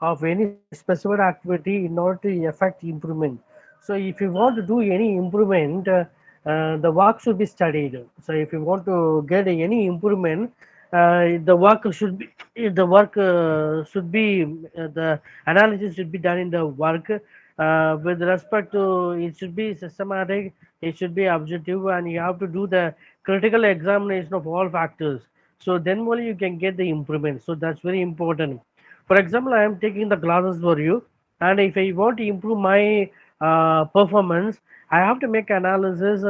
of any specified activity in order to effect improvement. So if you want to do any improvement, the work should be studied. So if you want to get any improvement, the work should be the analysis should be done in the work with respect to it should be systematic, it should be objective, and you have to do the critical examination of all factors. So then only you can get the improvement. So that's very important. For example, I am taking the classes for you, and if I want to improve my performance, I have to make analysis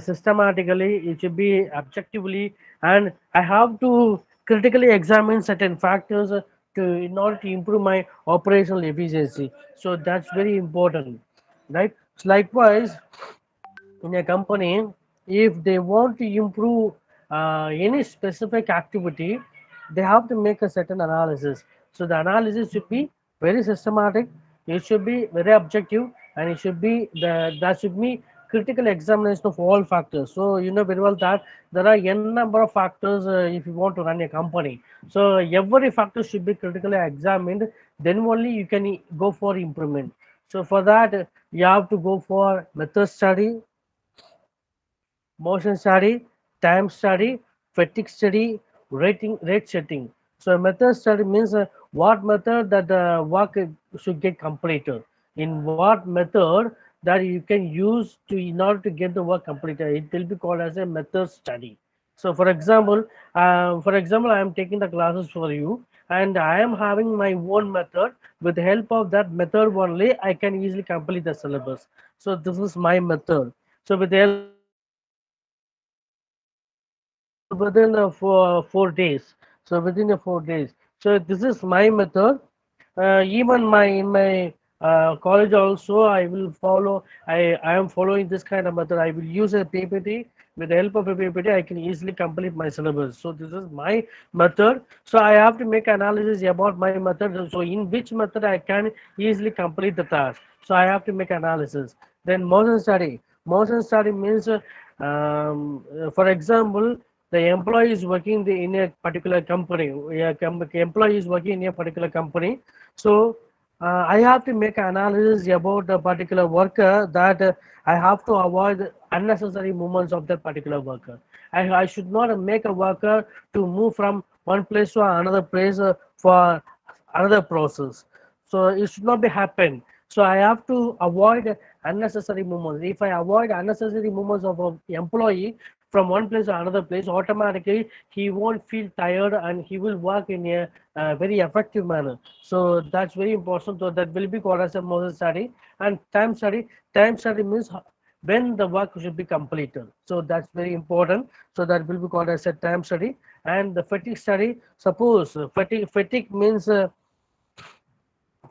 systematically. It should be objectively, and I have to critically examine certain factors to in order to improve my operational efficiency. So that's very important, right? So likewise, in a company, if they want to improve any specific activity, they have to make a certain analysis. So the analysis should be very systematic, it should be very objective, and it should be that should be critical examination of all factors. So you know very well that there are n number of factors if you want to run a company. So every factor should be critically examined, then only you can go for improvement. So for that, you have to go for method study, motion study, time study, fatigue study, rate setting. So method study means what method that the work should get completed. In what method that you can use to in order to get the work completed. It will be called as a method study. So for example, I am taking the classes for you, and I am having my own method. With the help of that method only, I can easily complete the syllabus. So this is my method. So with the help of that method, I can easily complete the syllabus within 4 days. So within the 4 days. So this is my method. Even my in my college also, I will follow. I am following this kind of method. I will use a PPT. With the help of a PPT, I can easily complete my syllabus. So this is my method. So I have to make analysis about my method. So in which method I can easily complete the task. So I have to make analysis. Then motion study. Motion study means, for example, the employee is working in a particular company. Employee is working in a particular company. So I have to make analysis about the particular worker that I have to avoid unnecessary movements of that particular worker. I should not make a worker to move from one place to another place for another process. So it should not be happen. So I have to avoid unnecessary movements. If I avoid unnecessary movements of an employee from one place to another place, automatically he won't feel tired and he will work in a very effective manner. So that's very important. So that will be called as a model study. And time study. Time study means when the work should be completed. So that's very important. So that will be called as a time study. And the fatigue study. Suppose fatigue means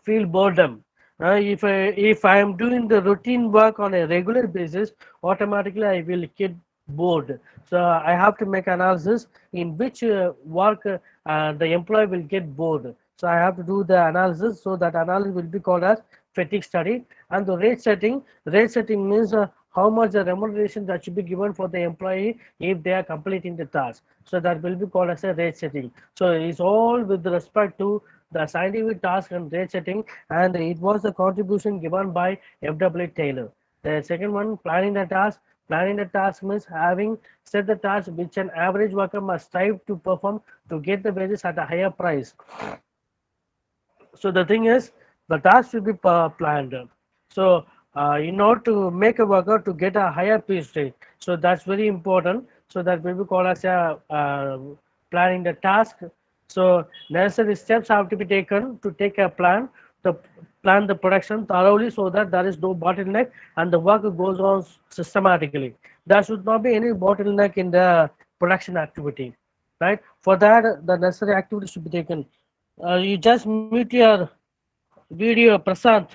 feel boredom. If I am doing the routine work on a regular basis, automatically I will get bored. So I have to make analysis in which work the employee will get bored. So I have to do the analysis. So that analysis will be called as fatigue study. And the rate setting. Rate setting means how much the remuneration that should be given for the employee if they are completing the task. So that will be called as a rate setting. So it's all with respect to the scientific task and rate setting, and it was the contribution given by F.W. Taylor. The second one, planning the task. Planning the task means having set the task which an average worker must strive to perform to get the wages at a higher price. So the thing is, the task should be planned. So in order to make a worker to get a higher piece rate, so that's very important. So that will be called as a planning the task. So necessary steps have to be taken to take a plan to plan the production thoroughly so that there is no bottleneck and the work goes on systematically. There should not be any bottleneck in the production activity, right? For that, the necessary activity should be taken. You just mute your video, Prasad.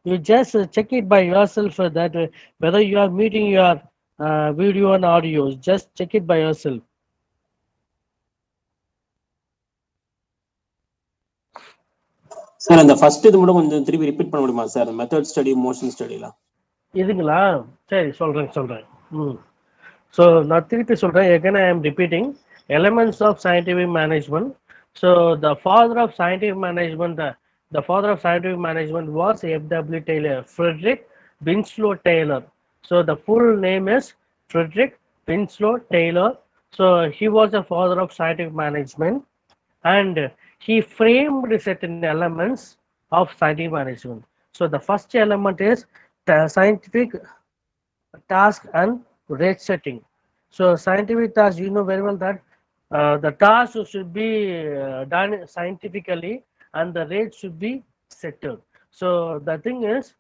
You just check it by yourself that whether you are muting your video and audio. Just check it by yourself. Sir அந்த first இது மட்டும் கொஞ்சம் திருப்பி repeat பண்ண முடியுமா sir? Method study, motion ஸ்டடிலாம் இதுங்களா? சரி, சொல்றேன். Mm. So nothing to சொல்றேன். Again, I am repeating elements of scientific management. So the father of scientific management was F.W. Taylor, Frederick Winslow Taylor. So the full name is Frederick Winslow Taylor. So he was the father of scientific management, and he framed certain elements of scientific management. So the first element is the scientific task and rate setting. So scientific task, you know very well that the task should be done scientifically and the rate should be settled. So the thing is,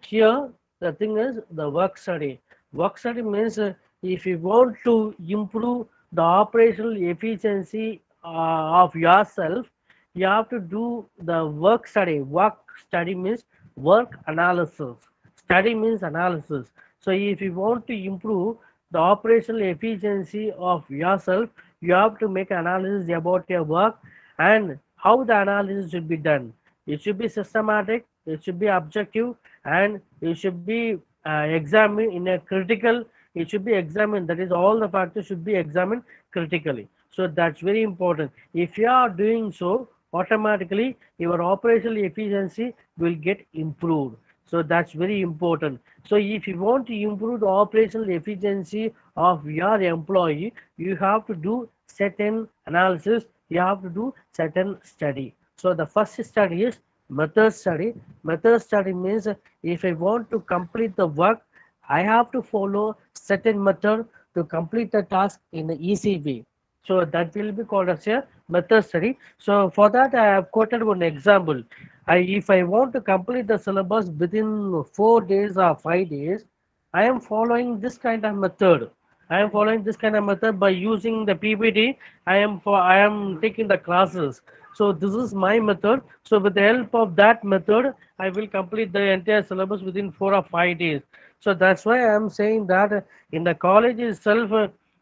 here the thing is the work study. Work study means if you want to improve the operational efficiency of yourself, you have to do the work study. Work study means work analysis. Study means analysis. So if you want to improve the operational efficiency of yourself, you have to make analysis about your work and how the analysis should be done. It should be systematic, it should be objective, and it should be examined in a critical. It should be examined. That is, all the factors should be examined critically. So that's very important. If you are doing so, automatically your operational efficiency will get improved. So that's very important. So if you want to improve the operational efficiency of your employee, you have to do certain analysis, you have to do certain study. So the first study is method study. Method study means if I want to complete the work, I have to follow certain method to complete the task in an easy way. So that will be called as a method study. So for that, I have quoted one example. If I want to complete the syllabus within 4 days or 5 days, I am following this kind of method. I am following this kind of method by using the PPT. I am taking the classes. So this is my method. So with the help of that method, I will complete the entire syllabus within 4 or 5 days. So that's why I am saying that in the college itself,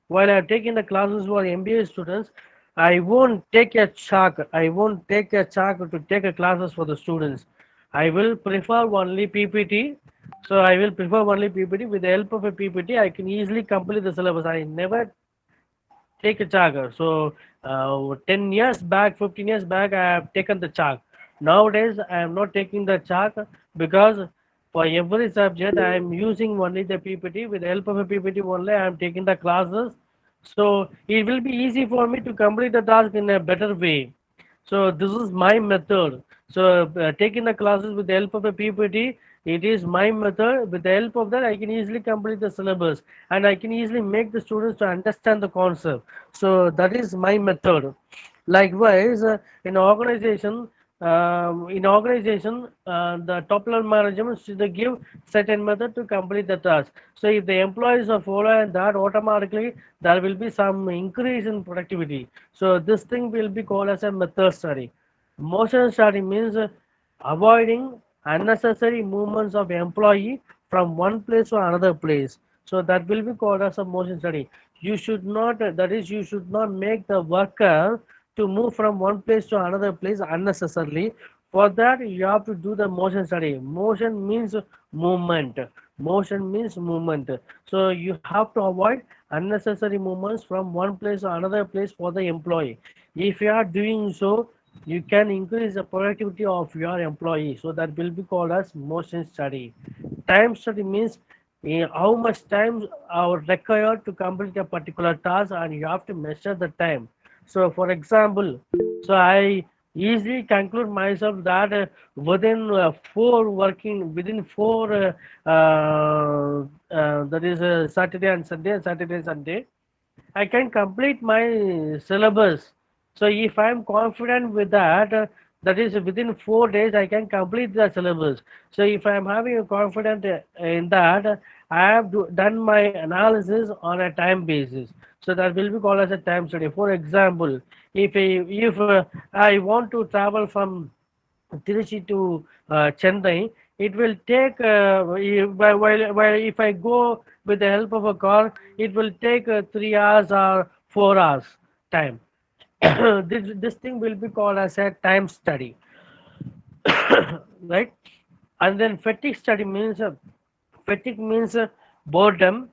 while I am taking the classes for MBA students, I won't take a chalk. I won't take a chalk to take a classes for the students. I will prefer only PPT. So I will prefer only PPT. With the help of a PPT, I can easily complete the syllabus. I never take a charger. So 10 years back, 15 years back, I have taken the chalk. Nowadays, I am not taking the chalk because for every subject, I am using only the PPT. With the help of a PPT only, I am taking the classes. So it will be easy for me to complete the task in a better way. So this is my method. So taking the classes with the help of a PPT, it is my method. With the help of that, I can easily complete the syllabus and I can easily make the students to understand the concept. So that is my method. Likewise, the top level management should give certain method to complete the task. So if the employees are following that, automatically there will be some increase in productivity. So this thing will be called as a method study. Motion study means avoiding unnecessary movements of employee from one place to another place. So that will be called as a motion study. You should not, that is, you should not make the worker to move from one place to another place unnecessarily. For that, you have to do the motion study. Motion means movement. Motion means movement. So you have to avoid unnecessary movements from one place to another place for the employee. If you are doing so, you can increase the productivity of your employee. So that will be called as motion study. Time study means how much time are required to complete a particular task, and you have to measure the time. So for example, so I easily conclude myself that within within four, that is Saturday and Sunday, Saturday and Sunday, I can complete my syllabus. So if I am confident with that, that is within 4 days I can complete the syllabus. So if I am having a confidence in that, I have done my analysis on a time basis. So that will be called as a time study. For example, if I want to travel from Trichy to Chennai, it will take while if I go with the help of a car, it will take 3 hours or 4 hours time. This thing will be called as a time study, right? And then fatigue study means boredom,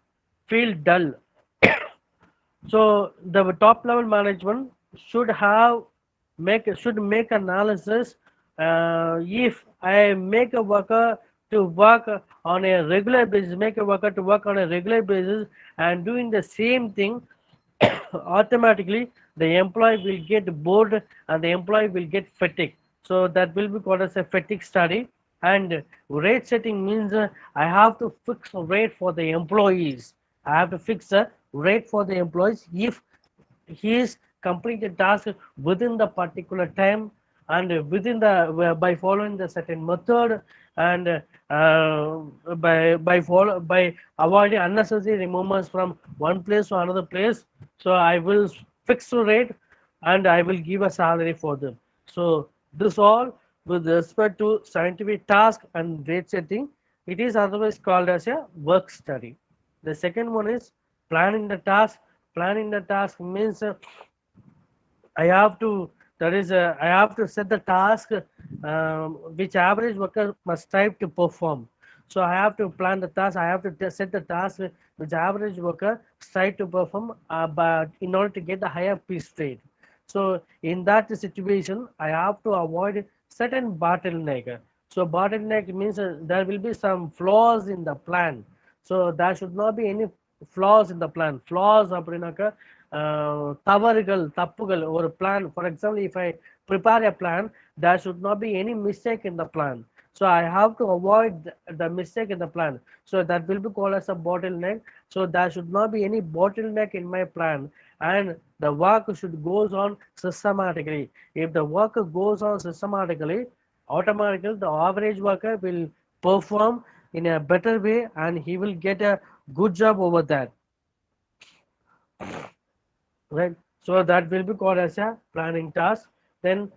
feel dull. So the top level management should make analysis. If I make a worker to work on a regular basis, make a worker to work on a regular basis and doing the same thing, automatically the employee will get bored and the employee will get fatigue. So that will be called as a fatigue study. And rate setting means I have to fix a rate for the employees. I have to fix a rate for the employees if he is complete the task within the particular time and within the by following the certain method and by avoiding unnecessary movements from one place to another place. So I will fix the rate and I will give a salary for them. So this all with respect to scientific task and rate setting. It is otherwise called as a work study. The second one is planning the task. Planning the task means I have to I have to set the task which average worker must strive to perform. So I have to plan the task. I have to set the task which average worker strive to perform, but in order to get the higher piece rate. So in that situation, I have to avoid certain bottleneck. So bottleneck means there will be some flaws in the plan. So there should not be any flaws in the plan. Flaws அப்படின்னாக்க தவறுகள் தப்புகள் ஒரு plan. For example, if I prepare a plan, there should not be any mistake in the plan. So I have to avoid the mistake in the plan. So that will be called as a bottleneck. So there should not be any bottleneck in my plan, and the work should goes on systematically. If the work goes on systematically, automatically the average worker will perform in a better way and he will get a good job over that, right? So that will be called as a planning task. Then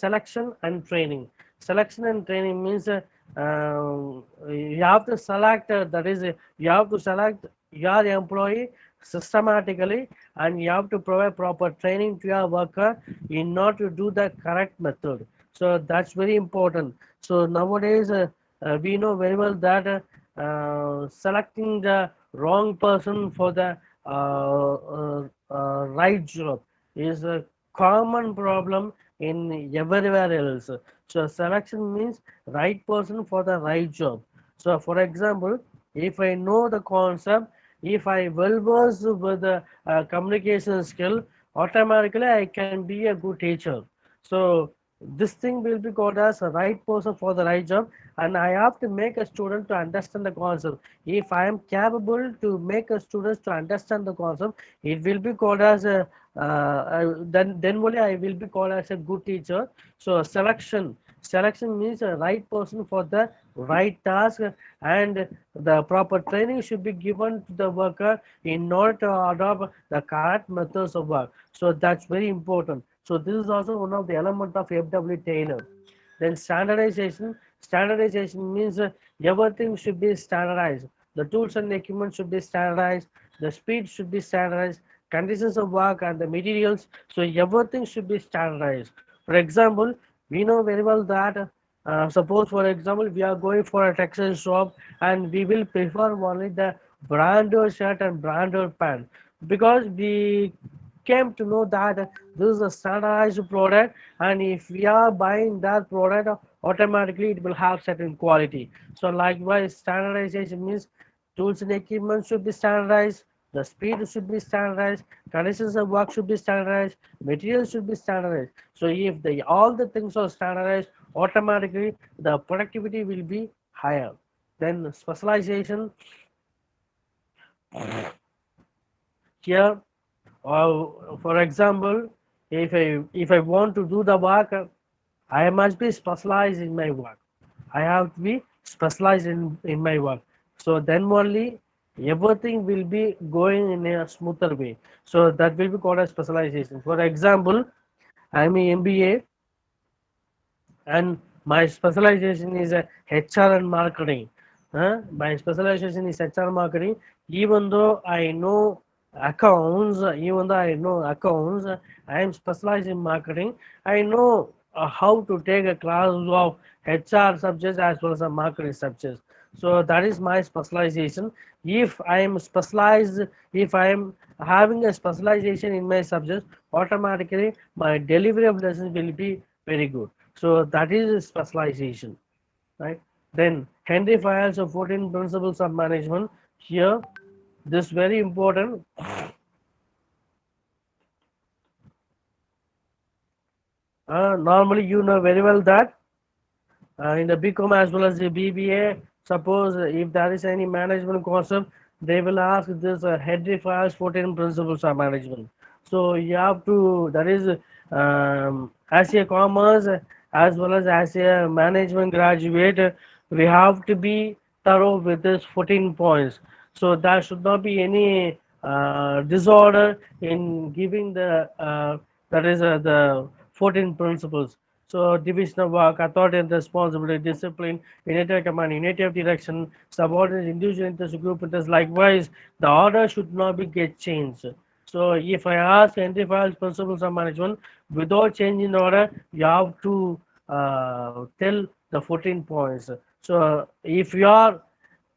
selection and training. Selection and training means you have to select you have to select your employee systematically, and you have to provide proper training to your worker in order to do the correct method. So that's very important. So nowadays we know very well that selecting the wrong person for the right job is a common problem in everywhere else. So selection means right person for the right job. So for example, if I know the concept, if I well versed with the communication skill, automatically I can be a good teacher. So this thing will be called as a right person for the right job, and I have to make a student to understand the concept. If I am capable to make a student to understand the concept, it will be called as a then only I will be called as a good teacher. So selection means a right person for the right task, and the proper training should be given to the worker in order to adopt the correct methods of work. So that's very important. So this is also one of the element of FW Taylor. Then standardization. Standardization means everything should be standardized. The tools and equipment should be standardized. The speed should be standardized. Conditions of work and the materials. So everything should be standardized. For example, we know very well that suppose for example we are going for a textile shop and we will prefer only the branded shirt and branded pant because we came to know that this is a standardized product, and if we are buying that product automatically it will have certain quality. So likewise standardization means tools and equipment should be standardized, the speed should be standardized, conditions of work should be standardized, materials should be standardized. So if all the things are standardized, automatically the productivity will be higher. Then specialization here, for example, if I want to do the work, I must be specialized in my work. I have to be specialized in my work. So then only everything will be going in a smoother way. So that will be called as specialization. For example, I'm a MBA and my specialization is a HR and marketing. My specialization is HR marketing. Even though I know accounts, I am specialized in marketing. I know how to take a class of HR subjects as well as a marketing subjects. So that is my specialization. If I am specialized, if I am having a specialization in my subject, automatically my delivery of lessons will be very good. So that is specialization, right? Then Henry files of 14 principles of management. Here, this very important. Normally, you know very well that in the BCom as well as the BBA, suppose if there is any management concept, they will ask this Henry files 14 principles of management. So you have to, that is as a commerce as well as a management graduate, we have to be thorough with this 14 points. So there should not be any disorder in giving the that is the 14 principles. So division of work, authority and responsibility, discipline, unity command, unity of direction, subordinate, individual interest, group interest. Likewise, the order should not be get changed. So if I ask entry files principles of management without changing order, you have to tell the 14 points. So if you are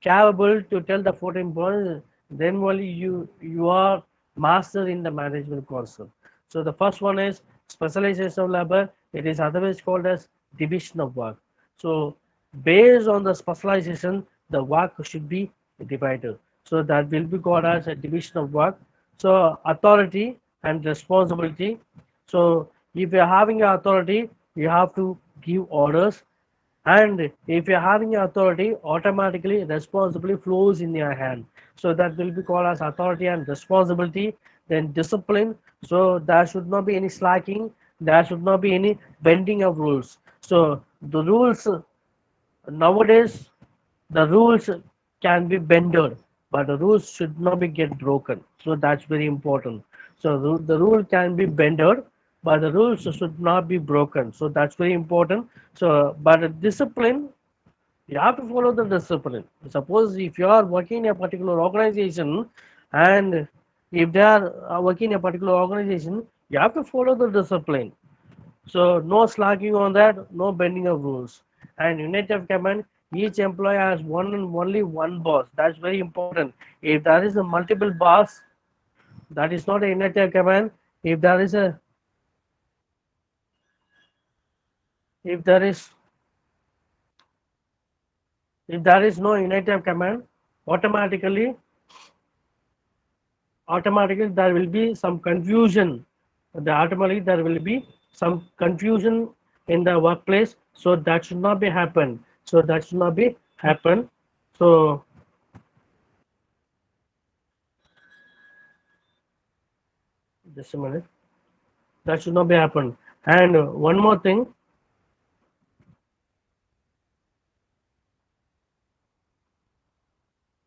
capable to tell the 14 points, then only you are master in the management concept. So the first one is specialization of labor. It is otherwise called as division of work. So based on the specialization, the work should be divided. So that will be called as a division of work. So authority and responsibility. So if you're having authority, you have to give orders, and if you're having authority, automatically responsibility flows in your hand. So that will be called as authority and responsibility. Then discipline. So there should not be any slacking, there should not be any bending of rules. So the rules nowadays, the rules can be bended, but the rules should not be get broken. So that's very important. So the rule can be bended, but the rules should not be broken. So that's very important. So but discipline, you have to follow the discipline. Suppose if you are working in a particular organization, and if they are working in a particular organization, you have to follow the discipline. So no slacking on that, no bending of rules. And unit of command, each employee has one and only one boss. That's very important. If there is a multiple boss, that is not a unit of command. If there is a, if there is, if there is no unit of command, automatically, automatically there will be some confusion. Automatically there will be some confusion in the workplace. So that should not be happen. So that should not be happen. So just a minute. That should not be happen. And one more thing,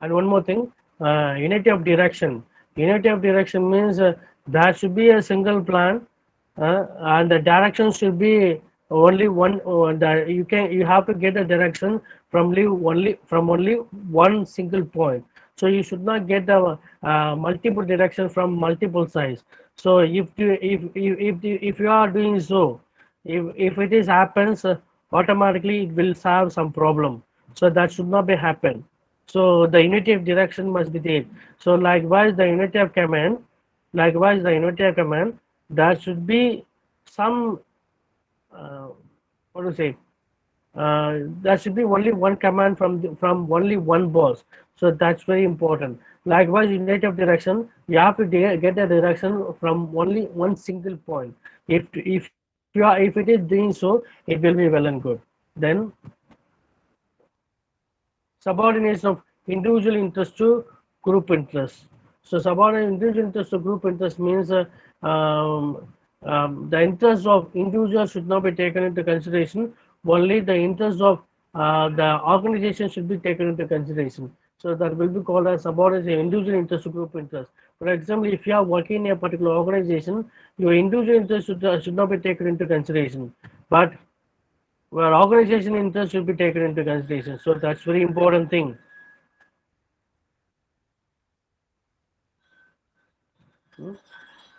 unity of direction. Unity of direction means there should be a single plan, and the direction should be only one. You have to get a direction from only one single point. So you should not get the multiple direction from multiple sides. So if you are doing so, if it is happens, automatically it will solve some problem. So that should not be happen. So the unity of direction must be there. So likewise the unity of command, there should be some uh, what to say, there should be only one command from only one boss. So that's very important. Likewise, unity of direction, you have to get a direction from only one single point. If it is doing so, it will be well and good. Then subordination of individual interest to group interest. So subordinate individual interest to group interest means the interest of individual should not be taken into consideration. Only the interest of the organization should be taken into consideration. So that will be called as subordinate individual interest to group interest. For example, if you are working in a particular organization, your individual interest should not be taken into consideration, but where organization interest should be taken into consideration. So that's very important thing.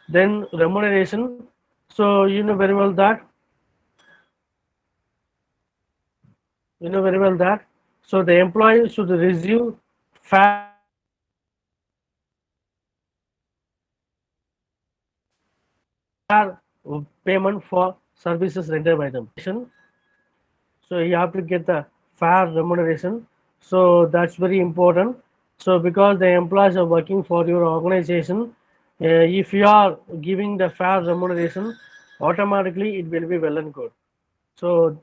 Then remuneration. So you know very well that you know very well that. So the employee should receive fair payment for services rendered by them. So you have to get the fair remuneration. So that's very important. So because the employees are working for your organization, if you are giving the fair remuneration, automatically it will be well and good. So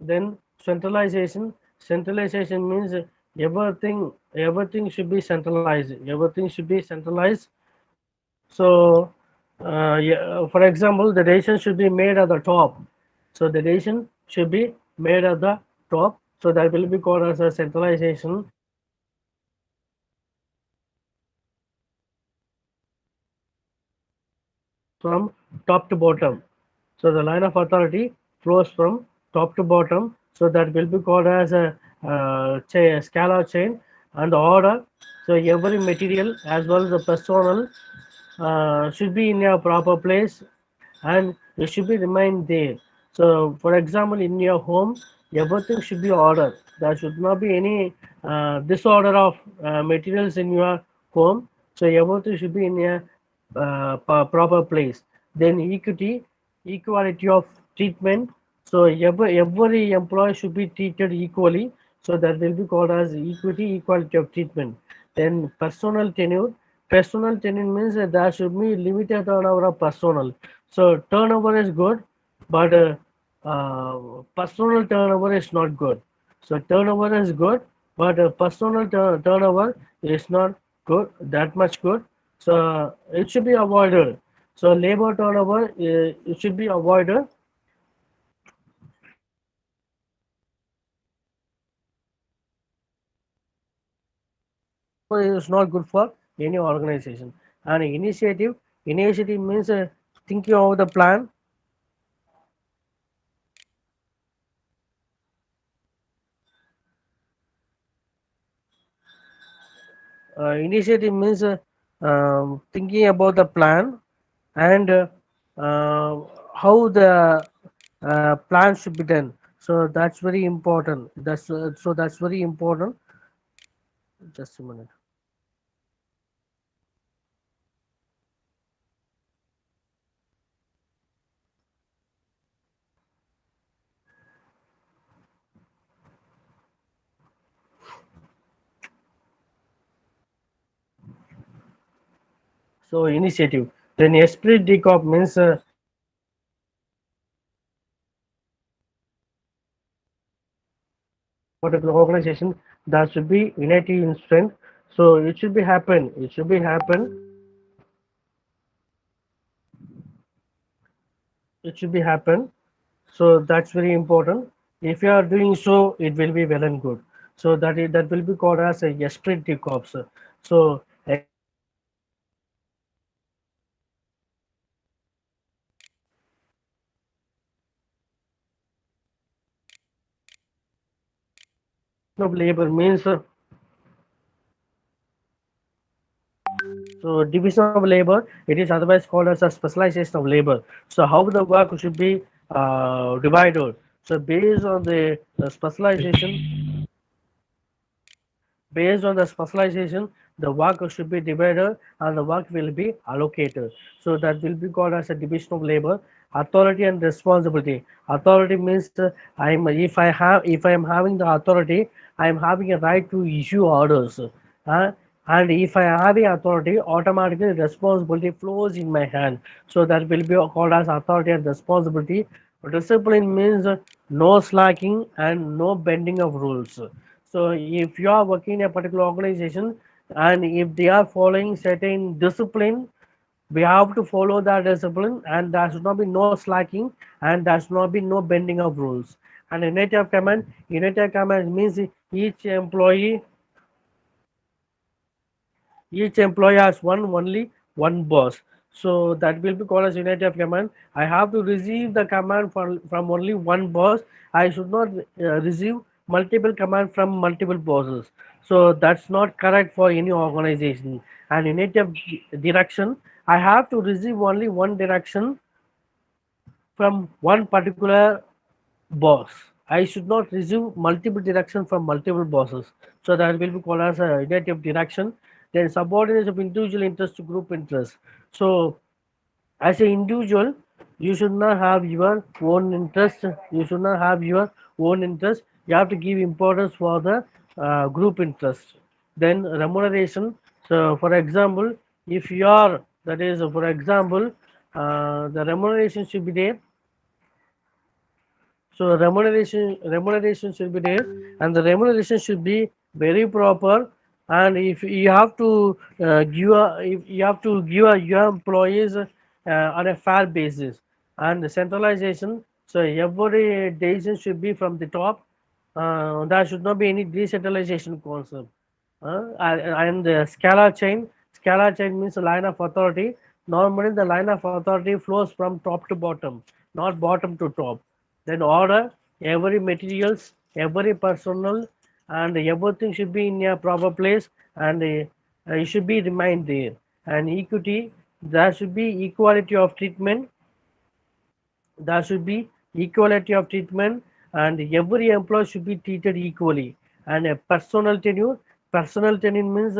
then centralization means everything should be centralized. Everything should be centralized. So yeah, for example, the decision should be made at the top. So the decision should be made at the top. So that will be called as a centralization. From top to bottom. So the line of authority flows from top to bottom. So that will be called as a scalar chain and order. So every material as well as the personnel should be in a proper place and it should be remain there. So for example, in your home, everything should be ordered. There should not be any disorder of materials in your home. So everything should be in a proper place. Then equality of treatment. So every employee should be treated equally. So that will be called as equality of treatment. Then personal tenure. Personal tenure means that there should be limited turnover of personnel. So turnover is good, but personal turnover is not good. So turnover is good, but personal turnover is not good, that much good. So it should be avoided. So labor turnover it should be avoided. So it is not good for any organization. And initiative means thinking of the plan. Initiative means thinking about the plan and how the plan should be done. So that's very important. That's very important. Just a minute. So initiative. Then esprit de corps means particular organization that should be unity in strength. So it should be happen. It should be happen. It should be happen. So that's very important. If you are doing so, it will be well and good. So that will be called as a esprit de corps. So of labor means so division of labor. It is otherwise called as a specialization of labor. So how the work should be divided. So based on the specialization, the work should be divided and the work will be allocated. So that will be called as a division of labor. Authority and responsibility. Authority means if I am having the authority, I am having a right to issue orders. And if I am having authority, automatically responsibility flows in my hand. So that will be called as authority and responsibility. Discipline means no slacking and no bending of rules. So if you are working in a particular organization and if they are following certain discipline, we have to follow that discipline and there should not be no slacking and there should not be no bending of rules. And unity of command means each employee has only one boss. So that will be called as unity of command. I have to receive the command from only one boss. I should not receive multiple command from multiple bosses. So that's not correct for any organization. And unity of direction, I have to receive only one direction from one particular boss. I should not receive multiple direction from multiple bosses. So that will be called as a unity of direction. Then subordination of individual interest to group interest. So as an individual, you should not have your own interest. You should not have your own interest. You have to give importance for the group interest. Then remuneration. So for example, if you are, that is for example, the remuneration should be there. So remuneration should be there, and the remuneration should be very proper. And if you have to if you have to give your employees on a fair basis, and the centralization. So every decision should be from the top. There should not be any decentralization concept. And the scalar chain means a line of authority. Normally, the line of authority flows from top to bottom, not bottom to top. Then order, every materials, every personnel, and everything should be in a proper place, and it should be remain there. And equity, there should be equality of treatment, there should be equality of treatment, and every employee should be treated equally. And a personal tenure means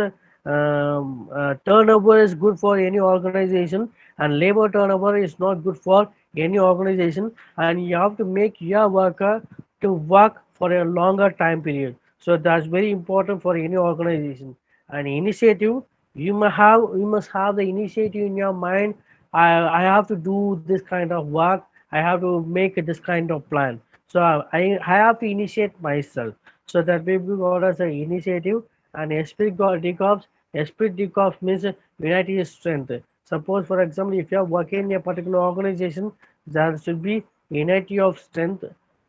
turnover is good for any organization, and labor turnover is not good for any organization. And you have to make your worker to work for a longer time period. So that's very important for any organization. And initiative, you must have the initiative in your mind. I have to do this kind of work. I have to make this kind of plan. So I have to initiate myself. So that will be called as an initiative. And esprit de corps means unity is strength. Suppose, for example, if you are working in a particular organization, there should be unity of strength.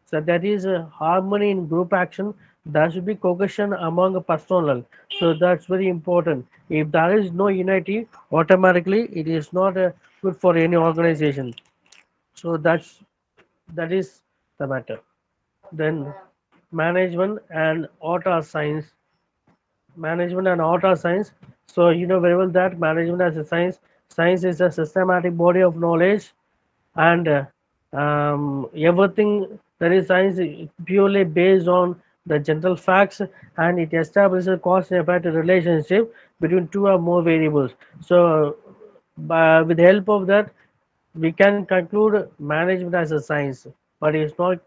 So that is harmony in group action. There should be cohesion among personnel. So that's very important. If there is no unity, automatically it is not good for any organization. So that is the matter. Then management and art or science. Management and art or science. So you know very well that management as a science. Science is a systematic body of knowledge, and everything that is science is purely based on the general facts, and it establishes cause and effect relationship between two or more variables. So with the help of that, we can conclude management as a science, but it's not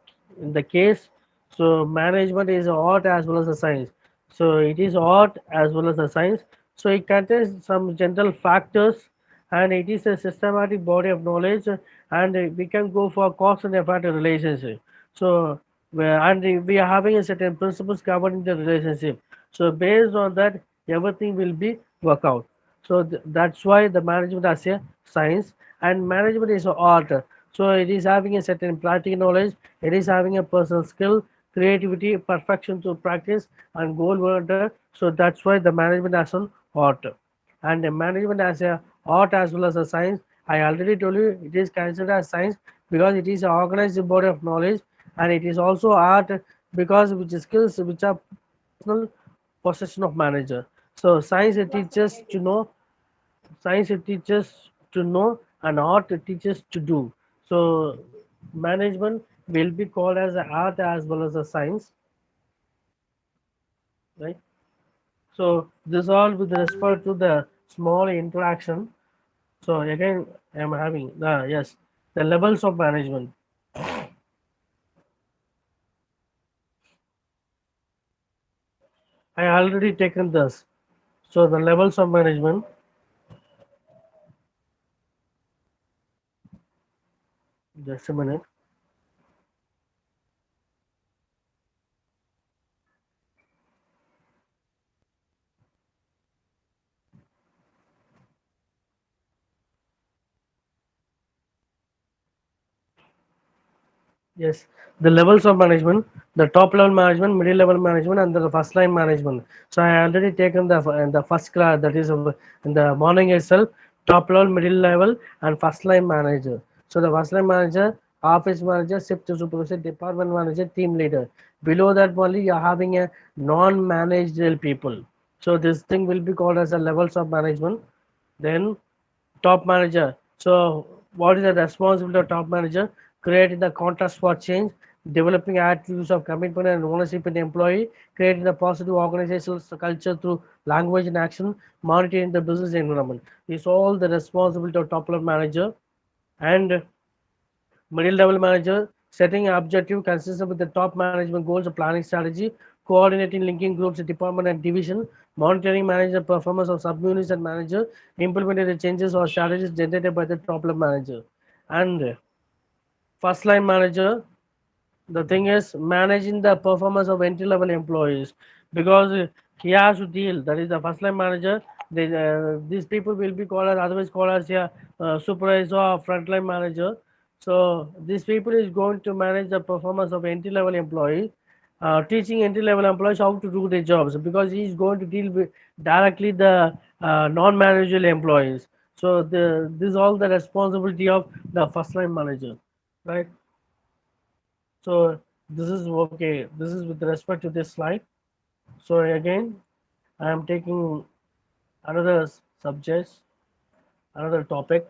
in the case. So management is art as well as a science. So it is art as well as a science. So it contains some general factors, and it is a systematic body of knowledge, and we can go for cause and effect relationship. So and we are having a certain principles governing the relationship. So based on that, everything will be work out. So that's why the management as a science, and management is art. So it is having a certain practical knowledge, it is having a personal skill, creativity, perfection to practice, and goal oriented. So that's why the management as an art, and the management as a art as well as a science. I already told you it is considered as science because it is an organized body of knowledge, and it is also art because which is skills which are personal possession of manager. So science it teaches to know, science it teaches to know, and art it teaches to do. So management will be called as an art as well as a science, right? So this all with respect to the small interaction. So again, I'm having the yes, the levels of management. I already taken this. So the levels of management. Just a minute. Yes, the levels of management, the top level management, middle level management, and the first line management. So I already taken the first class, that is in the morning itself, top level, middle level, and first line manager. So the first line manager, office manager, shift supervisor, department manager, team leader. Below that only you are having a non-managerial people. So this thing will be called as the levels of management. Then top manager. So what is the responsibility of top manager? Creating the context for change, developing attitudes of commitment and ownership in the employee, creating a positive organizational culture through language and action, monitoring the business environment. Is all the responsibility of top level manager. And middle level manager, setting an objective consistent with the top management goals, a planning strategy, coordinating linking groups, department and division, monitoring manager performance of subunits and manager, implementing the changes or strategies generated by the top level manager. And first line manager, the thing is managing the performance of entry level employees, because he has to deal, that is the first line manager. These people will be called as, otherwise called as a supervisor or frontline manager. So these people is going to manage the performance of entry level employees, teaching entry level employees how to do their jobs, because he is going to deal with directly the non managerial employees. So this is all the responsibility of the first line manager, right? So this is okay. This is with respect to this slide. So again, I am taking another subject, another topic.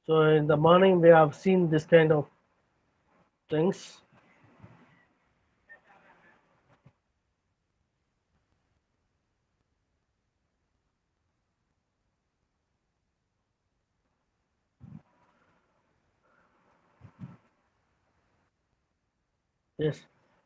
So in the morning we have seen this kind of things. Yes,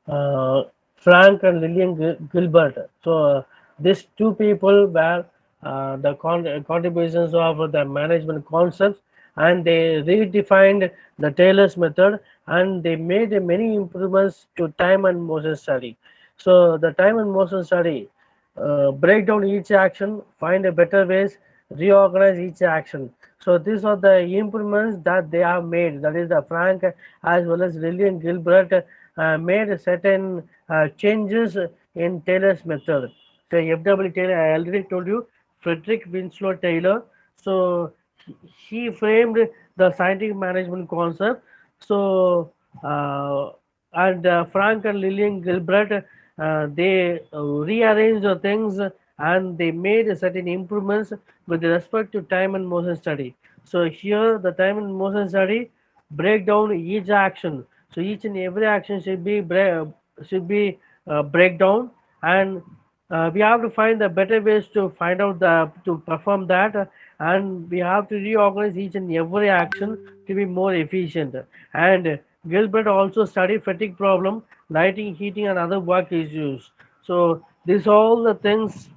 uh, Frank and Lillian Gilbert. So these two people were the contributions of the management concepts, and they redefined the Taylor's method, and they made many improvements to time and motion study. So the time and motion study, break down each action, find a better ways, reorganize each action. So these are the improvements that they have made. That is the Frank as well as Lillian Gilbert made certain changes in Taylor's method. So F.W. Taylor, I already told you, Frederick Winslow Taylor. So he framed the scientific management concept. So and Frank and Lillian Gilbert, they rearranged the things, and they made certain improvements with respect to time and motion study. So here the time and motion study break down each action. So each and every action should be breakdown, and we have to find the better ways to find out the to perform that, and we have to reorganize each and every action to be more efficient. And Gilbert also studied fatigue problem, lighting, heating, and other work issues. So these all the things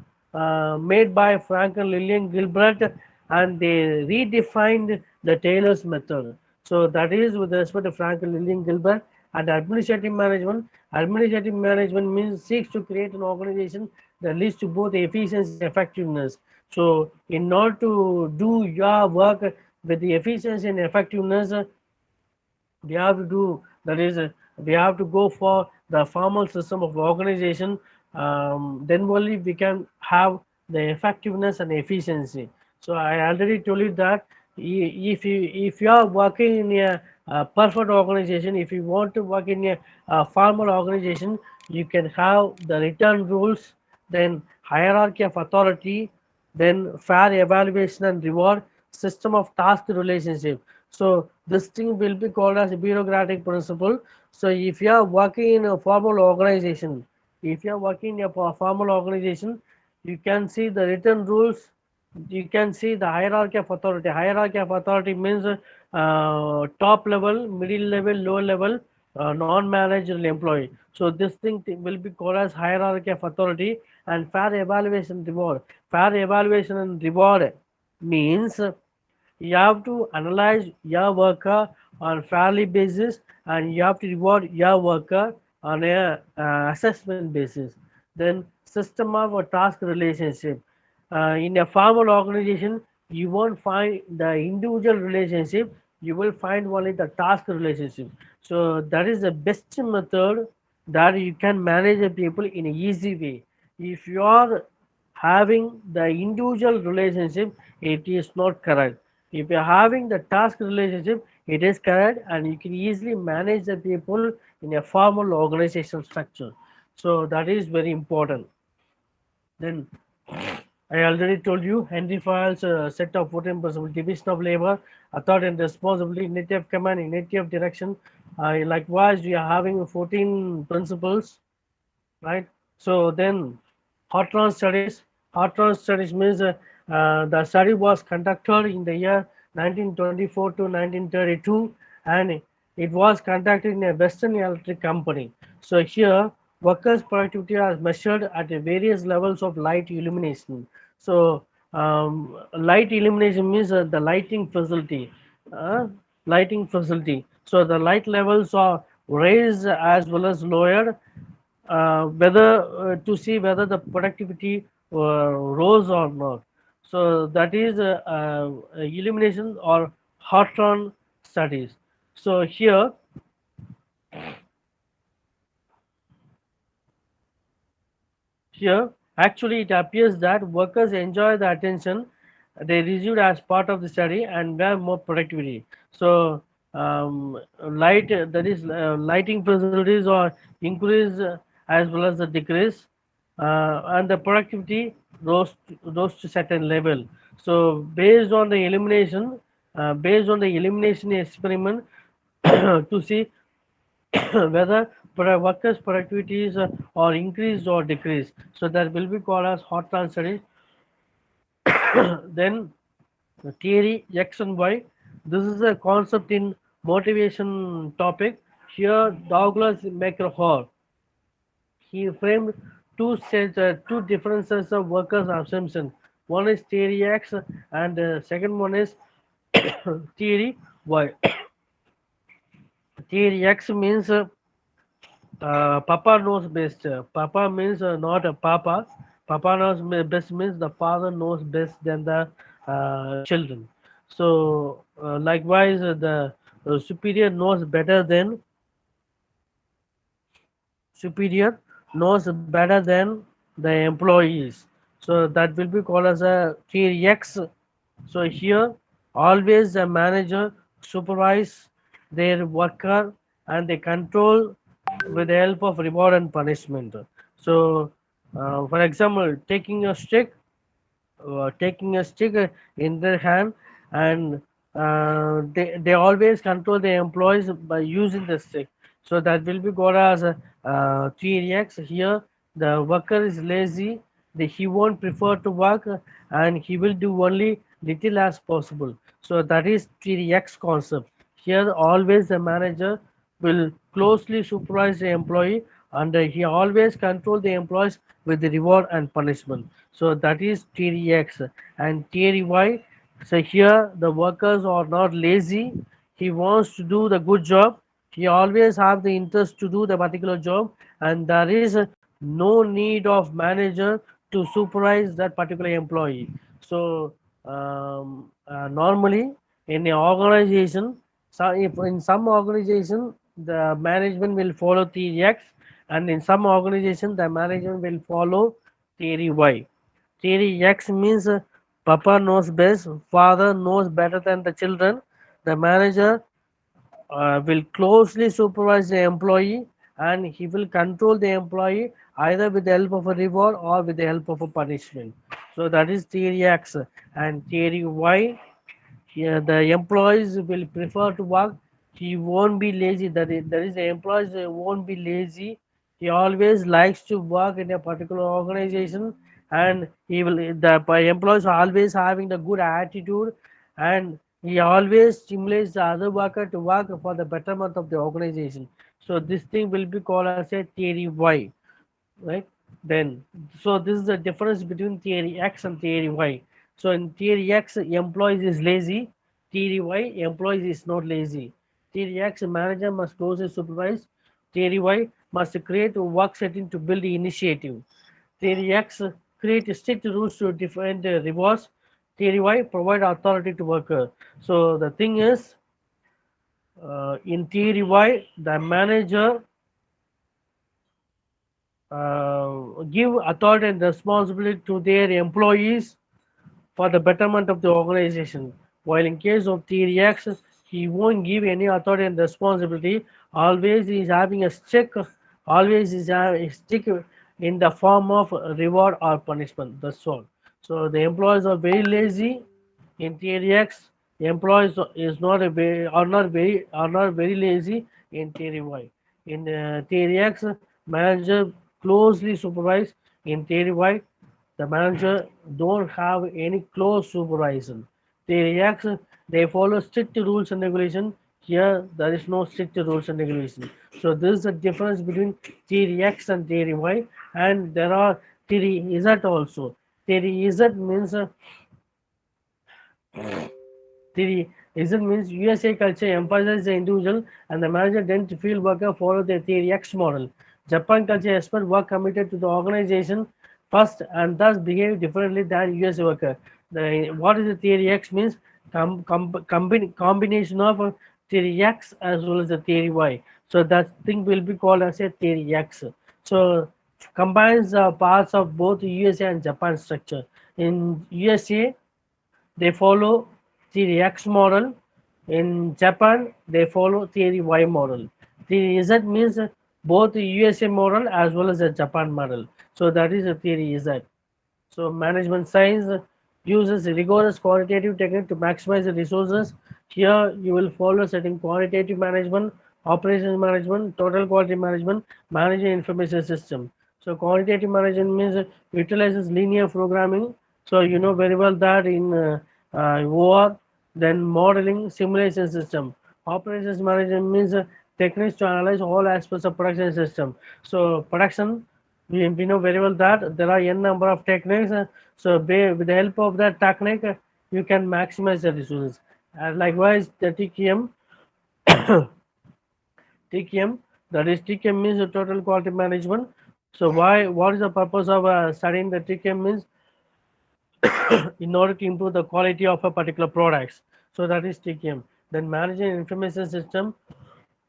made by Frank and Lillian Gilbert, and they redefined the Taylor's method. So that is with respect to Frank and Lillian Gilbert. And administrative management. Administrative management means seeks to create an organization that leads to both efficiency and effectiveness. So in order to do your work with the efficiency and effectiveness, we have to do, that is we have to go for the formal system of organization. Then only we can have the effectiveness and efficiency. So I already told you that if you are working in a perfect organization, if you want to work in a formal organization, you can have the return rules, then hierarchy of authority, then fair evaluation and reward, system of task relationship. So this thing will be called as a bureaucratic principle. So if you are working in a formal organization, if you are working in a formal organization, you can see the written rules, you can see the hierarchy of authority. Hierarchy of authority means top level, middle level, low level, non-managerial employee. So this thing will be called as hierarchy of authority. And fair evaluation reward. Fair evaluation and reward means you have to analyze your worker on fairly basis, and you have to reward your worker on a assessment basis. Then system of a task relationship. In a formal organization, you won't find the individual relationship, you will find only the task relationship. So that is the best method that you can manage the people in an easy way. If you are having the individual relationship, it is not correct. If you're having the task relationship, it is correct, and you can easily manage the people in a formal organizational structure. So that is very important. Then I already told you Henry Files set of 14 possible division of labor, authority and responsibility, unity of command, unity of direction. Likewise, we are having 14 principles, right? So then Hawthorne studies. Hawthorne studies means the study was conducted in the year 1924 to 1932, and it was conducted in a Western Electric Company. So here, workers' productivity is measured at various levels of light illumination. So light illumination means the lighting facility. Uh, Lighting facility. So the light levels are raised as well as lowered, whether to see whether the productivity rose or not. So that is illumination or Hawthorne studies. So here, actually, it appears that workers enjoy the attention they received as part of the study and were more productivity. So, that is, lighting facilities or increase as well as the decrease, and the productivity rose to certain level. So, based on the elimination experiment, to see whether workers' productivity is or increased or decreased. So that will be called as hot run studies. Then the theory X and Y. This is a concept in motivation topic. Here Douglas McGraw he framed two different sets of workers' assumption. One is theory X and second one is theory Y. Theory X means Papa knows best. Papa means not a papa. Papa knows best means the father knows best than the children. So likewise, the superior knows better than superior knows better than the employees. So that will be called as a tier X. So here, always the manager supervise their worker and they control with the help of reward and punishment. So, for example, taking a stick in their hand, and they always control the employees by using the stick. So that will be called as a 3x. Here the worker is lazy, he won't prefer to work, and he will do only little as possible. So that is 3x concept. Here always the manager will closely supervise the employee, and he always control the employees with the reward and punishment. So that is theory X. And theory Y. So here the workers are not lazy. He wants to do the good job. He always have the interest to do the particular job, and there is no need of manager to supervise that particular employee. So normally in an organization, so if in some organization the management will follow theory X, and in some organization the management will follow theory Y. Theory X means Papa knows best, father knows better than the children. The manager will closely supervise the employee, and he will control the employee either with the help of a reward or with the help of a punishment. So that is theory X. And theory Y, yeah, the employees will prefer to work. He won't be lazy. There is the employees won't be lazy. He always likes to work in a particular organization, and he will the employees are always having the good attitude, and he always stimulates the other worker to work for the betterment of the organization. So this thing will be called as a theory Y, right? Then, so this is the difference between theory X and theory Y. So in theory X, employees is lazy. Theory Y, employees is not lazy. Theory X, manager must closely supervise. Theory Y must create a work setting to build the initiative. Theory X, create strict rules to define the rewards. Theory Y, provide authority to worker. So the thing is, in theory Y, the manager give authority and responsibility to their employees for the betterment of the organization. While in case of theory X, he won't give any authority and responsibility. Always he is having a stick. Always is having a stick in the form of reward or punishment. That's all. So the employees are very lazy in theory X. The employees is not a very are not very lazy in theory Y. In theory X, manager closely supervise. In theory Y, the manager don't have any close supervision. They react, they follow strict rules and regulation. Here, there is no strict rules and regulation. So this is the difference between theory X and theory Y. And there are theory Z also. Theory Z means theory isn't means USA culture emphasizes the individual and the manager then to field worker follow the theory X model. Japan culture expert work committed to the organization first and thus behave differently than USA worker. What is the theory X means combination of theory X as well as the theory Y. So that thing will be called as a theory X. So combines parts of both USA and Japan structure. In USA, they follow theory X model. In Japan, they follow theory Y model. Theory Z means both the USA model as well as the Japan model. So that is a theory Z. So management science uses rigorous quantitative technique to maximize the resources. Here you will follow certain quantitative management, operations management, total quality management, managing information system. So quantitative management means utilizes linear programming. So you know very well that in OR, then modeling simulation system. Operations management means techniques to analyze all aspects of production system. So production we know very well that there are n number of techniques. So with the help of that technique, you can maximize the resources. Likewise, the TQM, that is TQM means the total quality management. So what is the purpose of studying the TQM means in order to improve the quality of a particular products. So that is TQM. Then managing information system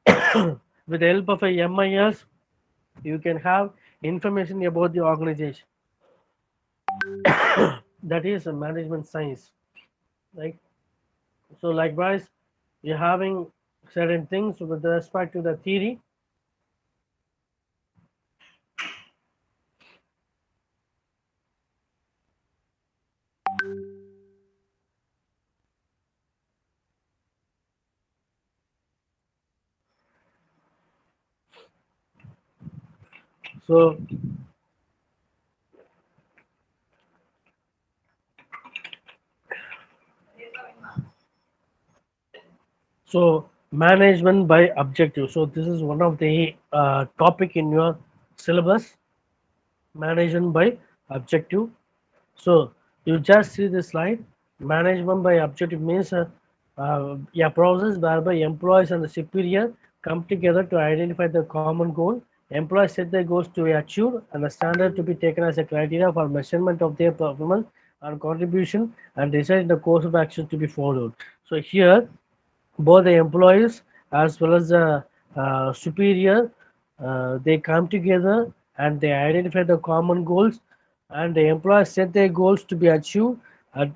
with the help of a MIS, you can have information about the organization. That is a management science, right? So likewise, you're having certain things with respect to the theory. So management by objective. So this is one of the topic in your syllabus, management by objective. So you just see the slide. Management by objective means a process whereby employees and the superior come together to identify the common goal. Employees set their goals to be achieved and the standard to be taken as a criteria for measurement of their performance and contribution and decide the course of action to be followed. So here both the employees as well as the superior they come together and they identify the common goals and the employees set their goals to be achieved and,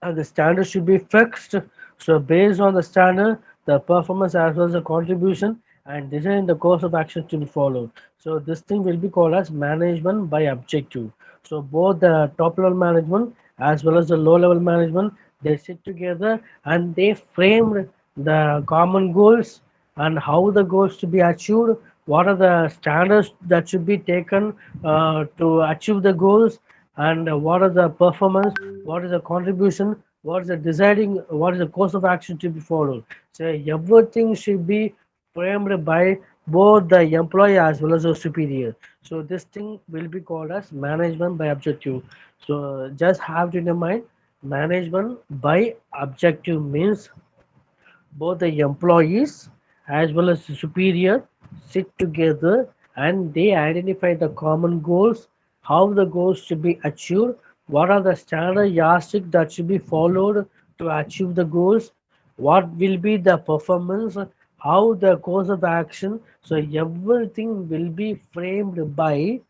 and the standard should be fixed. So based on the standard the performance as well as the contribution and design the course of action to be followed. So this thing will be called as management by objective. So both the top level management as well as the low level management they sit together and they frame the common goals and how the goals to be achieved, what are the standards that should be taken to achieve the goals, and what are the performance, what is the contribution, what is the deciding, what is the course of action to be followed. So everything should be framed by both the employee as well as the superior. So this thing will be called as management by objective. So just have to in mind, management by objective means both the employees as well as the superior sit together and they identify the common goals, how the goals should be achieved, what are the standard yardstick that should be followed to achieve the goals, what will be the performance, how the course of action. So everything will be framed by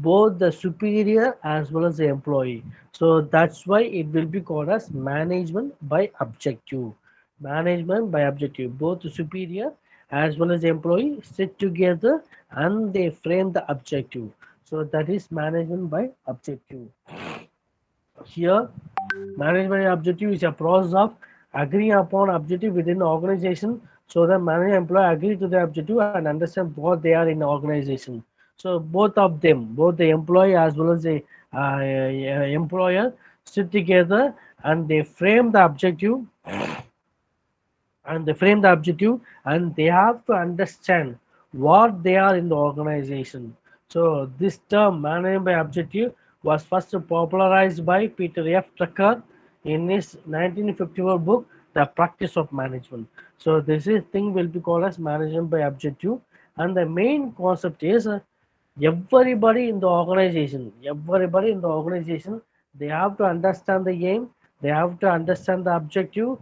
both the superior as well as the employee. So that's why it will be called as management by objective. Management by objective. Both the superior as well as the employee sit together and they frame the objective. So that is management by objective. Here, management objective is a process of agreeing upon objective within the organization so that manager and employee agree to the objective and understand what they are in the organization. So both of them, both the employee as well as the employer sit together and they frame the objective and they have to understand what they are in the organization. So this term management by objective was first popularized by Peter F. Drucker in his 1954 book The Practice of Management. So this is thing will be called as management by objective, and the main concept is everybody in the organization, they have to understand the aim, they have to understand the objective,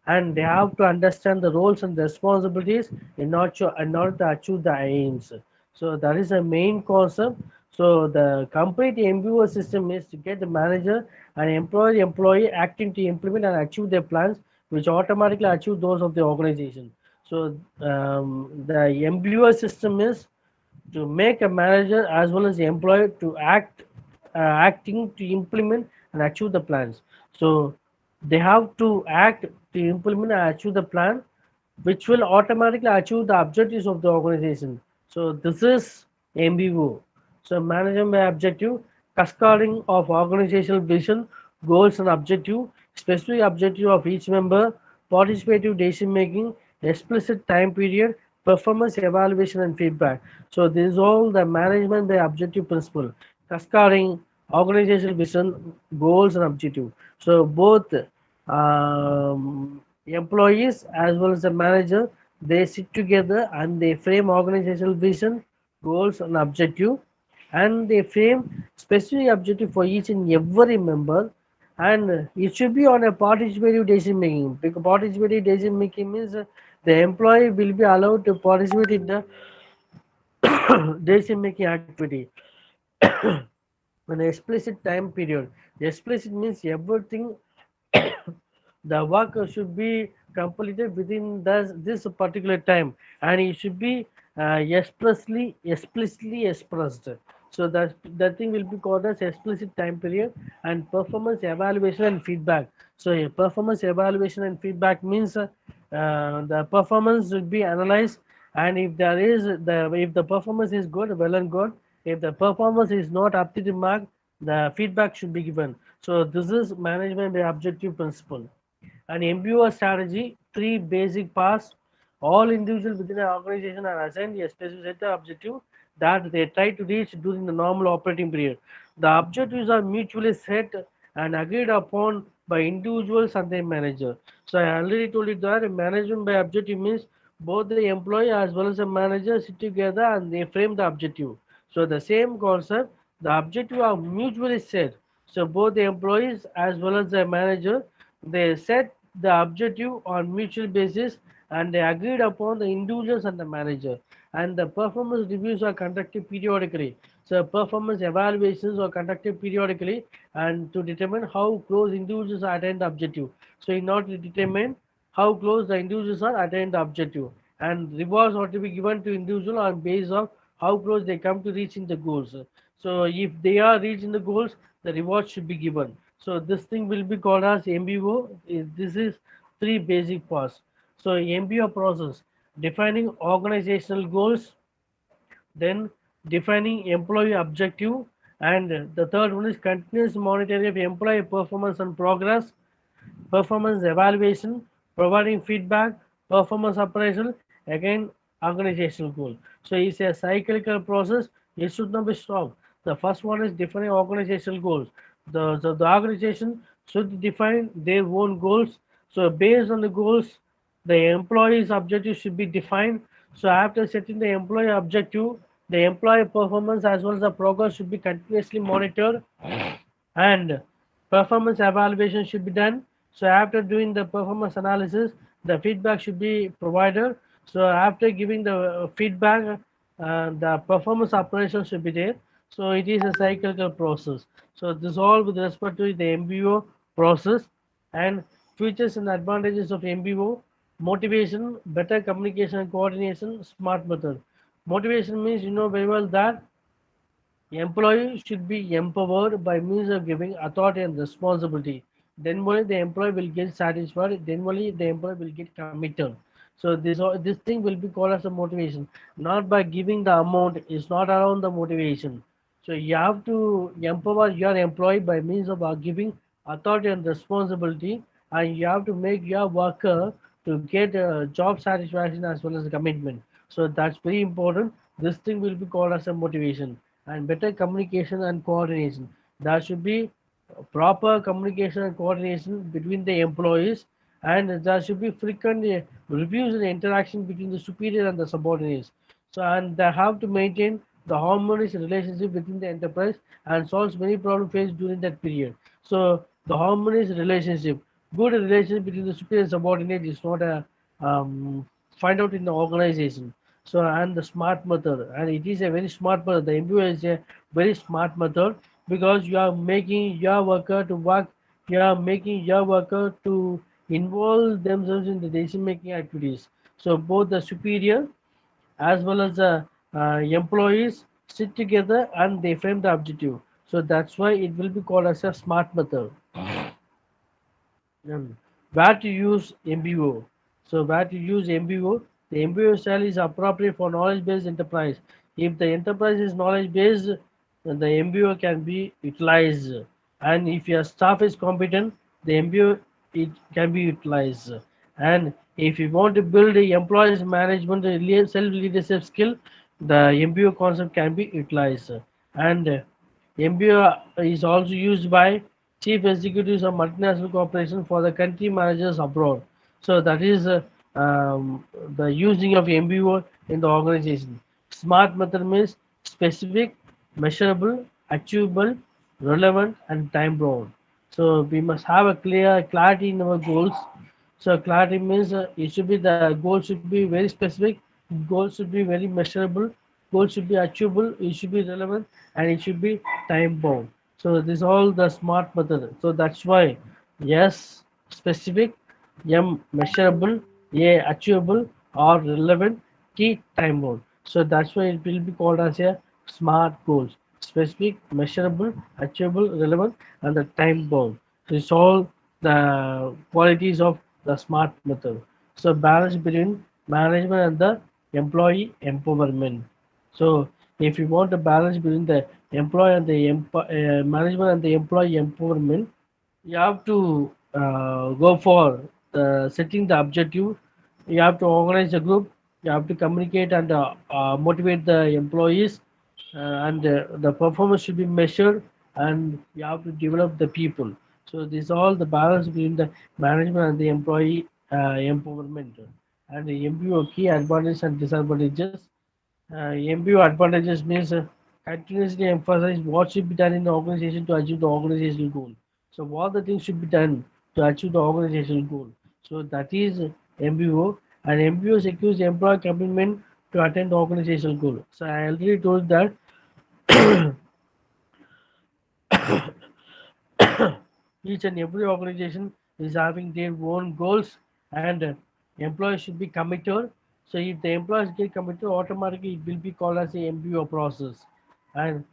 and they have to understand the roles and responsibilities in order to achieve the aims. So that is the main concept. So the complete MBO system is to get the manager and employee acting to implement and achieve their plans, which automatically achieve those of the organization. So the MBO system is to make a manager as well as the employee to acting to implement and achieve the plans. So they have to act to implement and achieve the plan, which will automatically achieve the objectives of the organization. So this is MBO. So management by objective, cascading of organizational vision, goals and objective, specific objective of each member, participative decision making, explicit time period, performance evaluation and feedback. So this is all the management by objective principle. Cascading, organizational vision, goals and objective. So both employees as well as the manager, they sit together and they frame organizational vision, goals and objective, and they frame specific objective for each and every member, and it should be on a participative decision making, because participative decision making means the employee will be allowed to participate in the decision making activity an explicit time period. Explicit means everything the work should be completed within this particular time, and it should be explicitly expressed. So that thing will be called as explicit time period. And performance evaluation and feedback. So a performance evaluation and feedback means the performance will be analyzed, and if the performance is good, well and good. If the performance is not up to the mark, the feedback should be given. So this is management by objective principle. An MBO strategy, three basic paths. All individuals within an organization are assigned a specific set of objectives that they try to reach during the normal operating period. The objectives are mutually set and agreed upon by individuals and their manager. So I already told you that management by objective means both the employee as well as the manager sit together and they frame the objective. So the same concept, the objective are mutually set. So both the employees as well as the manager, they set the objective on mutual basis and they agreed upon the individuals and the manager. And the performance reviews are conducted periodically. So performance evaluations are conducted periodically and to determine how close individuals are attain the objective. So in order to determine how close the individuals are attain the objective, and rewards are to be given to individual on base of how close they come to reaching the goals. So if they are reaching the goals, the reward should be given. So this thing will be called as MBO. This is three basic parts. So MBO process, defining organizational goals, then defining employee objective, and the third one is continuous monitoring of employee performance and progress, performance evaluation, providing feedback, performance appraisal, again organizational goal. So it's a cyclical process. It should not be stopped. The first one is defining organizational goals. The organization should define their own goals. So based on the goals, the employee's objective should be defined. So after setting the employee objective, the employee performance as well as the progress should be continuously monitored, and performance evaluation should be done. So after doing the performance analysis, the feedback should be provided. So after giving the feedback, the performance operation should be there. So it is a cyclical process. So this all with respect to the MBO process and features and advantages of MBO, motivation, better communication and coordination, smart method. Motivation means you know very well that employee should be empowered by means of giving authority and responsibility. Then only the employee will get satisfied. Then only the employee will get committed. So this thing will be called as a motivation. Not by giving the amount. It's not around the motivation. So you have to empower your employee by means of giving authority and responsibility, and you have to make your worker to get job satisfaction as well as commitment. So that's very important. This thing will be called as a motivation and better communication and coordination. There should be proper communication and coordination between the employees, and there should be frequent reviews and interaction between the superior and the subordinates. So, and they have to maintain the harmonious relationship within the enterprise and solves many problems faced during that period. So, the harmonious relationship, good relationship between the superior and subordinate is not a find out in the organization. So, and the smart method, and it is a very smart method. The MBO is a very smart method because you are making your worker to work, you are making your worker to involve themselves in the decision making activities. So, both the superior as well as the employees sit together and they frame the objective. So, that's why it will be called as a smart method. Um, where to use MBO? So where to use MBO? The MBO style is appropriate for knowledge-based enterprise. If the enterprise is knowledge-based, then the MBO can be utilized. And if your staff is competent, the MBO it can be utilized. And if you want to build a employees management self-leadership skill, the MBO concept can be utilized. And MBO is also used by chief executives of multinational corporations for the country managers abroad. So that is um, the using of MBO in the organization. Smart method means specific, measurable, achievable, relevant, and time bound. So we must have a clear clarity in our goals. So clarity means it should be the goal should be very specific, goals should be very measurable, goals should be achievable, it should be relevant, and it should be time bound. So this is all the smart method. So that's why yes, specific, M measurable, A achievable, or relevant, T time bound. So that's why it will be called as a smart goals. Specific, measurable, achievable, relevant, and the time bound. So it's all the qualities of the smart method. So balance between management and the employee empowerment. So if you want a balance between the employee and the management and the employee empowerment, you have to go for setting the objective. You have to organize a group. You have to communicate and motivate the employees, and the performance should be measured, and you have to develop the people. So this is all the balance between the management and the employee empowerment. And the MBO key advantages and disadvantages. MBO advantages means continuously emphasize what should be done in the organization to achieve the organizational goal. So what the things should be done to achieve the organizational goal. So that is MBO, and MBO secures employee commitment to attain the organizational goal. So I already told that each and every organization is having their own goals, and employees should be committed. So if the employees get committed, automatically it will be called as a MBO process. And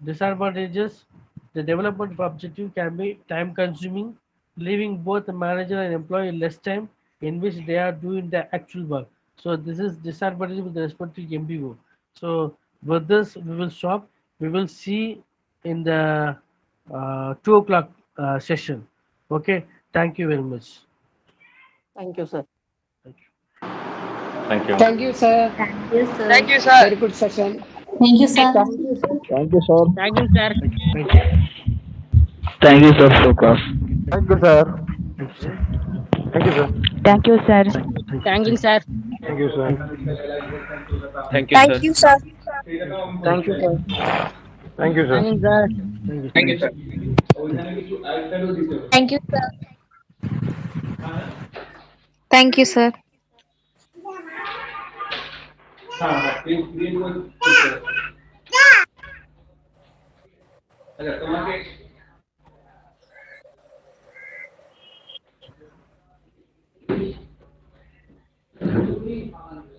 disadvantages, the development of objective can be time consuming, leaving both the manager and employee less time in which they are doing the actual work. So this is disadvantage with respect to MBO. So with this we will stop. We will see in the 2 o'clock session. Okay. Thank you very much. Thank you, sir. Thank you. Thank you. Thank you, sir. Thank you, sir. Thank you, sir. Very good session. Thank you, sir. Thank you, sir. Thank you, sir. Thank you, sir. Thank you. Thank you. Thank you, sir, for class. Thank you, sir. Thank you, sir. Thank you, sir. Thank you, sir. Thank you, sir. Thank you, sir. Thank you, Thank you, sir. Thank you, sir. Thank you, sir. Thank you, sir. Thank you, sir. Thank you, sir. Thank you, sir. আচ্ছা তোমাকে